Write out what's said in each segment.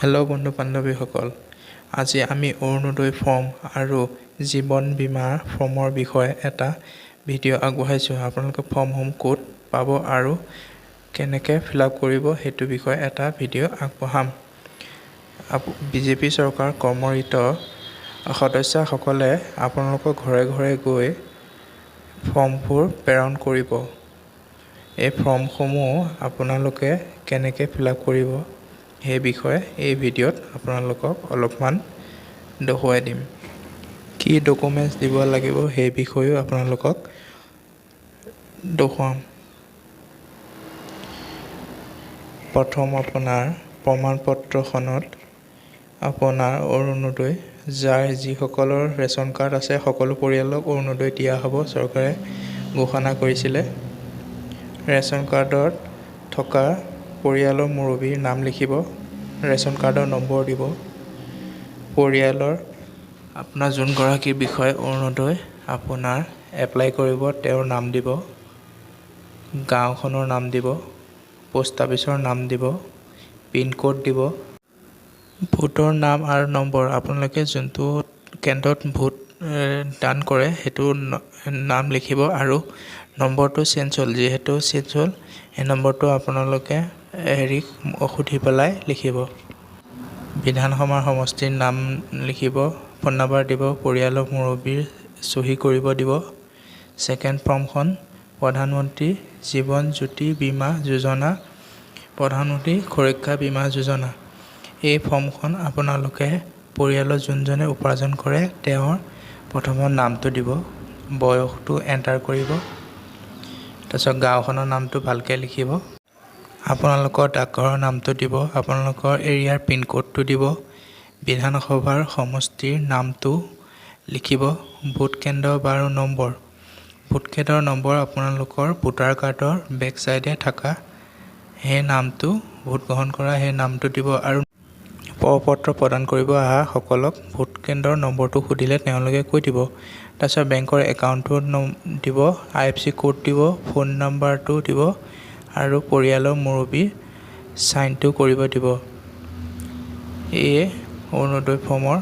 Hello' বন্ধু বান্ধৱীসকল, আজি আমি অৰুণোদয় ফৰ্ম আৰু জীৱন বীমা ফৰ্মৰ বিষয়ে এটা ভিডিঅ' আগবঢ়াইছোঁ। আপোনালোকে ফৰ্মসমূহ ক'ত পাব আৰু কেনেকৈ ফিল আপ কৰিব সেইটো বিষয়ে এটা ভিডিঅ' আগবঢ়াম। বিজেপি চৰকাৰ কৰ্মৰত সদস্যসকলে আপোনালোকৰ ঘৰে ঘৰে গৈ ফৰ্মবোৰ প্ৰেৰণ কৰিব। এই ফৰ্মসমূহ আপোনালোকে কেনেকৈ ফিল আপ কৰিব সেই বিষয়ে এই ভিডিঅ'ত আপোনালোকক অলপমান দেখুৱাই দিম। কি ডকুমেণ্টছ দিব লাগিব সেই বিষয়েও আপোনালোকক দেখুৱাম। প্ৰথম আপোনাৰ প্ৰমাণপত্ৰখনত আপোনাৰ অৰুণোদয়, যিসকলৰ ৰেচন কাৰ্ড আছে সকলো পৰিয়ালক অৰুণোদয় দিয়া হ'ব, চৰকাৰে ঘোষণা কৰিছিলে। ৰেচন কাৰ্ডত থকা পৰিয়ালৰ মুৰব্বীৰ নাম লিখিব, ৰেচন কাৰ্ডৰ নম্বৰ দিব। পৰিয়ালৰ আপোনাৰ যোনগৰাকীৰ বিষয়ে অৰুণোদয় আপোনাৰ এপ্লাই কৰিব তেওঁৰ নাম দিব, গাঁওখনৰ নাম দিব, পোষ্ট অফিচৰ নাম দিব, পিনক'ড দিব, ভোটৰ নাম আৰু নম্বৰ। আপোনালোকে যোনটো কেন্দ্ৰত ভোট দান কৰে সেইটো নাম লিখিব আৰু নম্বৰটো চেঞ্জ হ'ল, যিহেতু চেঞ্জ হ'ল সেই নম্বৰটো আপোনালোকে সুধি পেলাই লিখিব। বিধানসভাৰ সমষ্টিৰ নাম লিখিব, ফোন নম্বৰ দিব, পৰিয়ালৰ মুৰব্বীৰ চহী কৰিব দিব। ছেকেণ্ড ফৰ্মখন প্ৰধানমন্ত্ৰী জীৱন জ্যোতি বীমা যোজনা, প্ৰধানমন্ত্ৰী সুৰক্ষা বীমা যোজনা। এই ফৰ্মখন আপোনালোকে পৰিয়ালৰ যোনজনে উপাৰ্জন কৰে তেওঁৰ প্ৰথমত নামটো দিব, বয়সটো এণ্টাৰ কৰিব, তাৰপিছত গাঁওখনৰ নামটো ভালকৈ লিখিব, আপোনালোকৰ ডাকঘৰৰ নামটো দিব, আপোনালোকৰ এৰিয়াৰ পিনক'ডটো দিব, বিধানসভাৰ সমষ্টিৰ নামটো লিখিব, ভোট কেন্দ্ৰ বাৰু নম্বৰ। ভোট কেন্দ্ৰৰ নম্বৰ আপোনালোকৰ ভোটাৰ কাৰ্ডৰ বেক চাইডে থকা সেই নামটো, ভোট গ্ৰহণ কৰা সেই নামটো দিব আৰু প্ৰপত্ৰ প্ৰদান কৰিব অহা সকলক ভোট কেন্দ্ৰৰ নম্বৰটো সুধিলে তেওঁলোকে কৈ দিব। তাৰপিছত বেংকৰ একাউণ্টটো দিব, IFSC কোড দিব, ফোন নম্বৰটো দিব আৰু পৰিয়ালৰ মুৰব্বীৰ চাইনটো কৰিব দিব। এয়ে অৰুণোদয় ফৰ্মৰ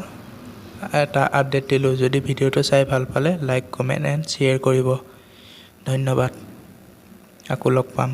এটা আপডেট দিলোঁ। যদি ভিডিঅ'টো চাই ভাল পালে লাইক, কমেণ্ট এণ্ড শ্বেয়াৰ কৰিব। ধন্যবাদ। আকৌ লগ পাম।